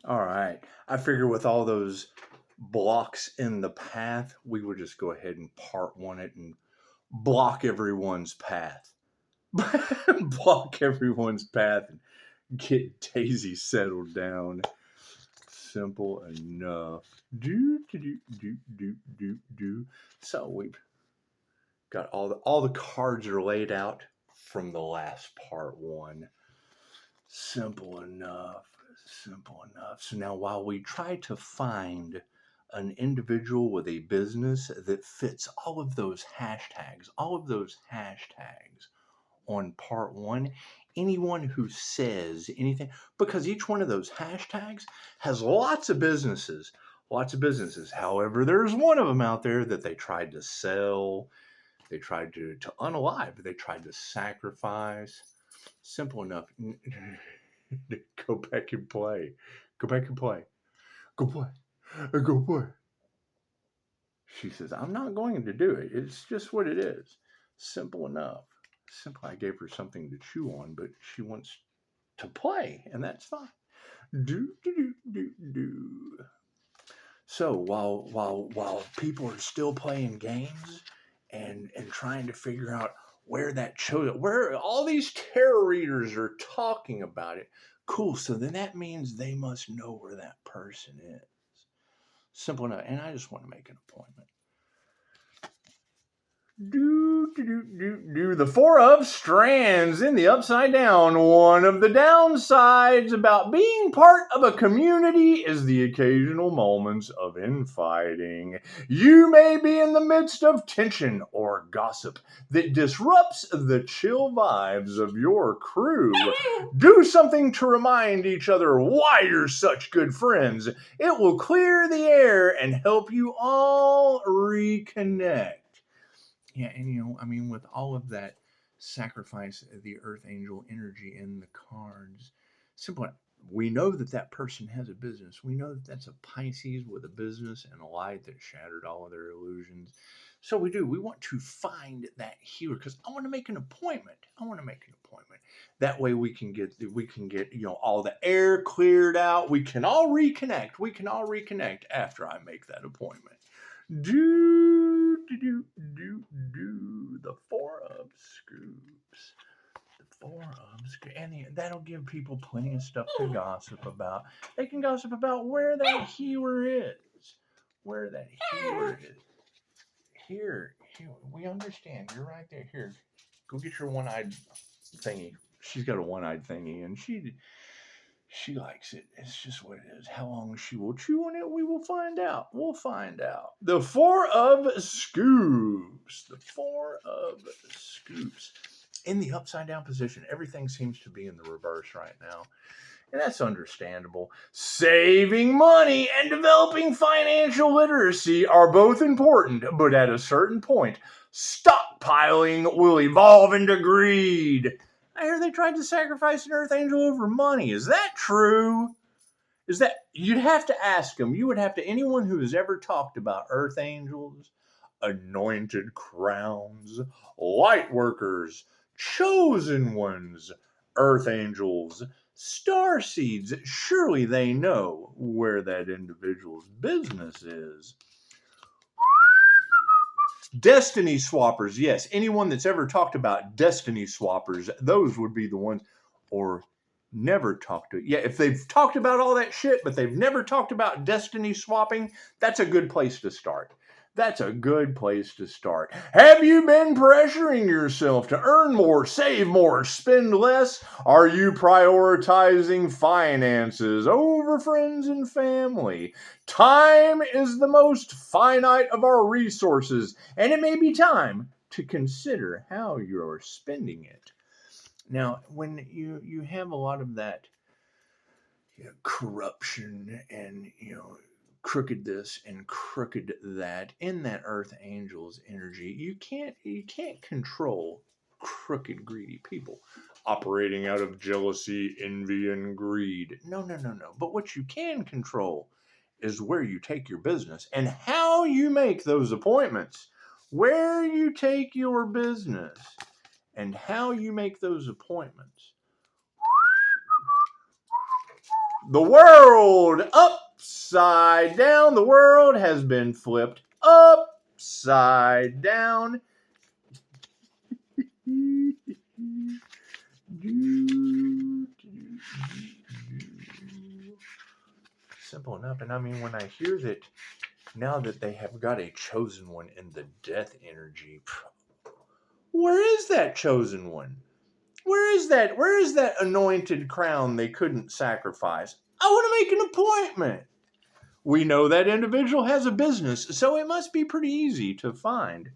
All right. I figure with all those blocks in the path, we would just go ahead and part one it and block everyone's path. Block everyone's path and get Daisy settled down. Simple enough. Do. So we've got all the cards are laid out from the last part one. Simple enough. Simple enough. So now, while we try to find an individual with a business that fits all of those hashtags on part one, anyone who says anything, because each one of those hashtags has lots of businesses. However, there's one of them out there that they tried to sell, they tried to unalive, they tried to sacrifice. Simple enough. Go back and play. Go back and play. Go play. Go play. She says, I'm not going to do it. It's just what it is. Simple enough. Simple. I gave her something to chew on, but she wants to play, and that's fine. Do. So while people are still playing games and trying to figure out where all these tarot readers are talking about it, cool. So then that means they must know where that person is. Simple enough. And I just want to make an appointment. The Four of Strands in the Upside Down. One of the downsides about being part of a community is the occasional moments of infighting. You may be in the midst of tension or gossip that disrupts the chill vibes of your crew. Do something to remind each other why you're such good friends. It will clear the air and help you all reconnect. Yeah, and I mean, with all of that sacrifice of the Earth Angel energy in the cards, simple. We know that that person has a business. We know that that's a Pisces with a business and a light that shattered all of their illusions. So we do. We want to find that healer because I want to make an appointment. I want to make an appointment. That way we can get all the air cleared out. We can all reconnect. We can all reconnect after I make that appointment. The Four of Scoops. The Four of Scoops. And that'll give people plenty of stuff to gossip about. They can gossip about where that healer is. Where that healer is. Here, we understand. You're right there. Here, go get your one-eyed thingy. She's got a one-eyed thingy, and she likes it. It's just what it is. How long she will chew on it, we will find out. We'll find out. The Four of Scoops. The Four of Scoops. In the upside down position, everything seems to be in the reverse right now. And that's understandable. Saving money and developing financial literacy are both important, but at a certain point, stockpiling will evolve into greed. I hear they tried to sacrifice an Earth Angel over money. Is that true? You'd have to ask them. You would have to, anyone who has ever talked about Earth Angels, anointed crowns, light workers, chosen ones, Earth Angels, star seeds, surely they know where that individual's business is. Destiny swappers, yes. Anyone that's ever talked about destiny swappers, those would be the ones, or never talked to. Yeah, if they've talked about all that shit, but they've never talked about destiny swapping, that's a good place to start. That's a good place to start. Have you been pressuring yourself to earn more, save more, spend less? Are you prioritizing finances over friends and family? Time is the most finite of our resources, and it may be time to consider how you're spending it. Now, when you have a lot of that corruption and crooked this and crooked that in that Earth Angel's energy, you can't control crooked, greedy people operating out of jealousy, envy, and greed. No. But what you can control is where you take your business and how you make those appointments. Where you take your business and how you make those appointments. the world upside down. The world has been flipped upside down. Simple enough. And I mean, when I hear that now that they have got a chosen one in the death energy, where is that chosen one? Where is that? Where is that anointed crown they couldn't sacrifice? I want to make an appointment. We know that individual has a business, so it must be pretty easy to find.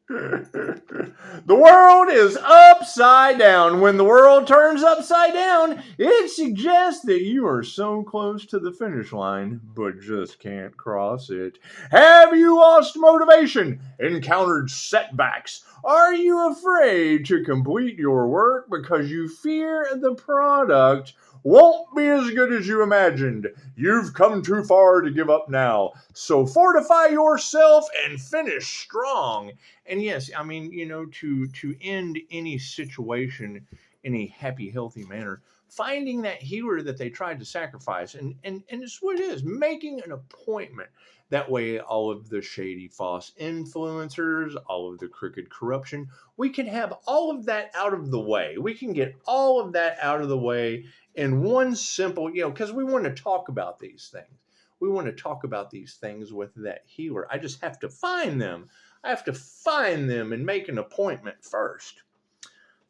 The world is upside down. When the world turns upside down, it suggests that you are so close to the finish line, but just can't cross it. Have you lost motivation? Encountered setbacks? Are you afraid to complete your work because you fear the product won't be as good as you imagined? You've come too far to give up now. So fortify yourself and finish strong. And yes, I mean, to end any situation in a happy, healthy manner, finding that healer that they tried to sacrifice, and it's what it is, making an appointment. That way, all of the shady, false influencers, all of the crooked corruption, we can have all of that out of the way. We can get all of that out of the way in one simple, because we want to talk about these things. We want to talk about these things with that healer. I just have to find them. I have to find them and make an appointment first.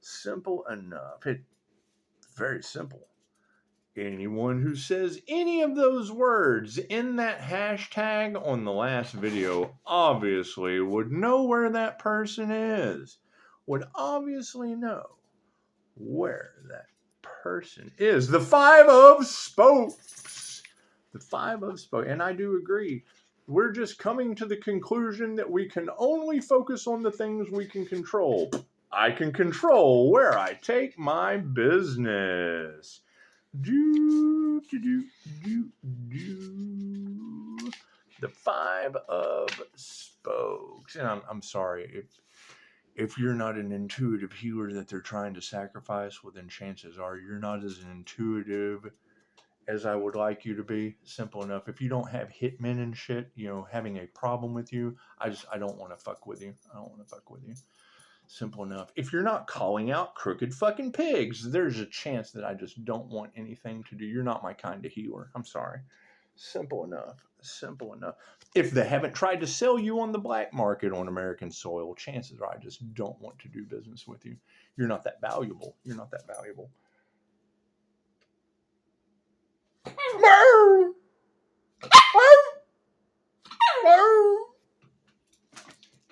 Simple enough. It's very simple. Anyone who says any of those words in that hashtag on the last video obviously would know where that person is. Would obviously know where that person is. The Five of Spokes. The Five of Spokes. And I do agree. We're just coming to the conclusion that we can only focus on the things we can control. I can control where I take my business. The Five of Spokes. And I'm sorry, if you're not an intuitive healer that they're trying to sacrifice, well, then chances are you're not as intuitive as I would like you to be. Simple enough. If you don't have hitmen and shit, having a problem with you, I don't want to fuck with you. I don't want to fuck with you. Simple enough. If you're not calling out crooked fucking pigs, there's a chance that I just don't want anything to do. You're not my kind of healer. I'm sorry. Simple enough. Simple enough. If they haven't tried to sell you on the black market on American soil, chances are I just don't want to do business with you. You're not that valuable. You're not that valuable.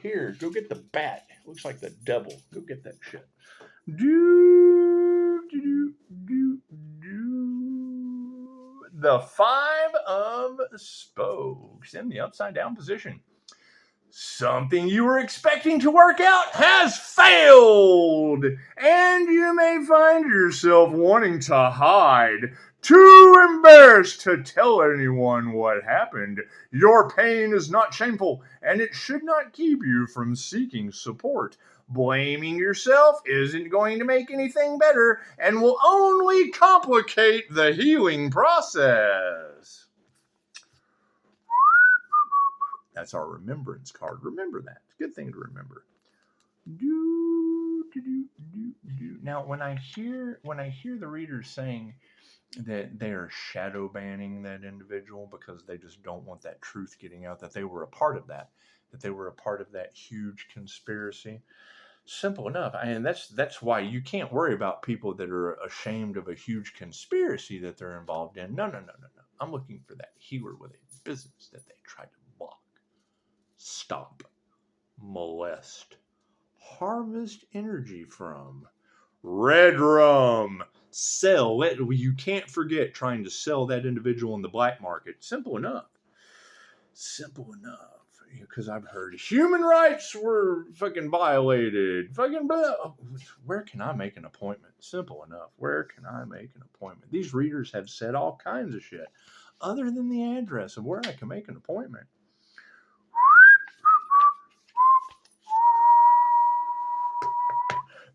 Here, go get the bat. Looks like the devil. Go get that shit. The Five of Spokes in the upside down position. Something you were expecting to work out has failed, and you may find yourself wanting to hide, too embarrassed to tell anyone what happened. Your pain is not shameful, and it should not keep you from seeking support. Blaming yourself isn't going to make anything better and will only complicate the healing process. That's our remembrance card. Remember that. It's a good thing to remember. Now, when I hear the readers saying that they are shadow banning that individual because they just don't want that truth getting out, that they were a part of that they were a part of that huge conspiracy. Simple enough. And that's why you can't worry about people that are ashamed of a huge conspiracy that they're involved in. No. I'm looking for that healer with a business that they tried to block, stop, molest, harvest energy from. Red rum. Sell it. You can't forget trying to sell that individual in the black market. Simple enough. Because I've heard human rights were fucking violated. Fucking blah. Where can I make an appointment? Simple enough. Where can I make an appointment? These readers have said all kinds of shit other than the address of where I can make an appointment.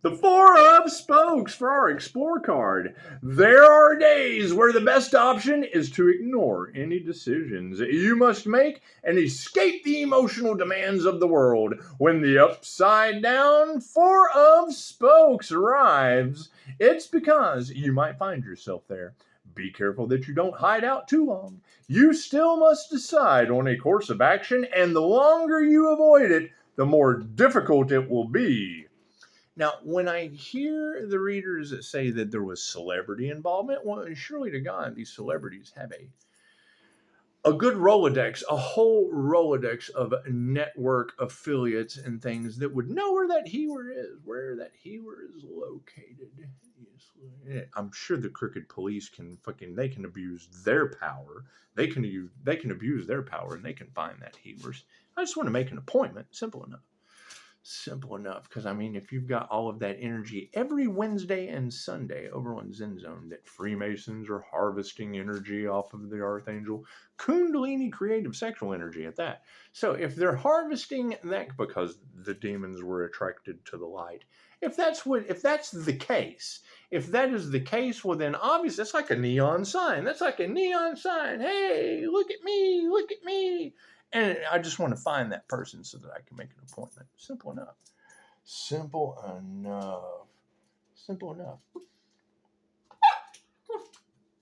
The Four of Spokes for our Explore card. There are days where the best option is to ignore any decisions you must make and escape the emotional demands of the world. When the upside down Four of Spokes arrives, it's because you might find yourself there. Be careful that you don't hide out too long. You still must decide on a course of action, and the longer you avoid it, the more difficult it will be. Now, when I hear the readers that say that there was celebrity involvement, well, surely to God, these celebrities have a good Rolodex, a whole Rolodex of network affiliates and things that would know where that healer is located. I'm sure the crooked police they can abuse their power. They can abuse their power and they can find that healers. I just want to make an appointment. Simple enough. Because I mean, if you've got all of that energy every Wednesday and Sunday over on Zen Zone, that Freemasons are harvesting energy off of the Archangel, Kundalini creative sexual energy at that. So if they're harvesting that because the demons were attracted to the light, if that is the case, well then obviously that's like a neon sign. Hey, look at me. And I just want to find that person so that I can make an appointment. Simple enough.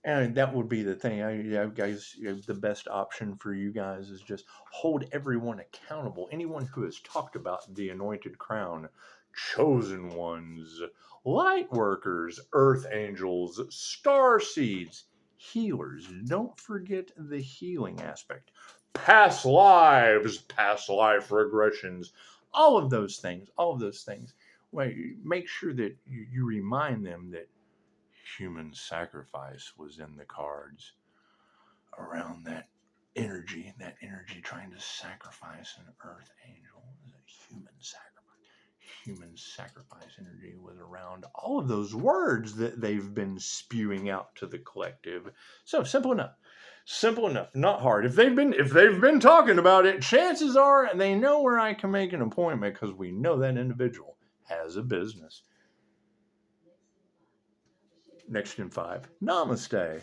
And that would be the thing. Guys, the best option for you guys is just hold everyone accountable. Anyone who has talked about the anointed crown, chosen ones, light workers, earth angels, star seeds, healers. Don't forget the healing aspect. Past lives, past life regressions, all of those things. Make sure that you remind them that human sacrifice was in the cards around that energy trying to sacrifice an earth angel. Human sacrifice energy was around all of those words that they've been spewing out to the collective. So simple enough, not hard. If they've been talking about it, chances are they know where I can make an appointment because we know that individual has a business. Next in 5. Namaste.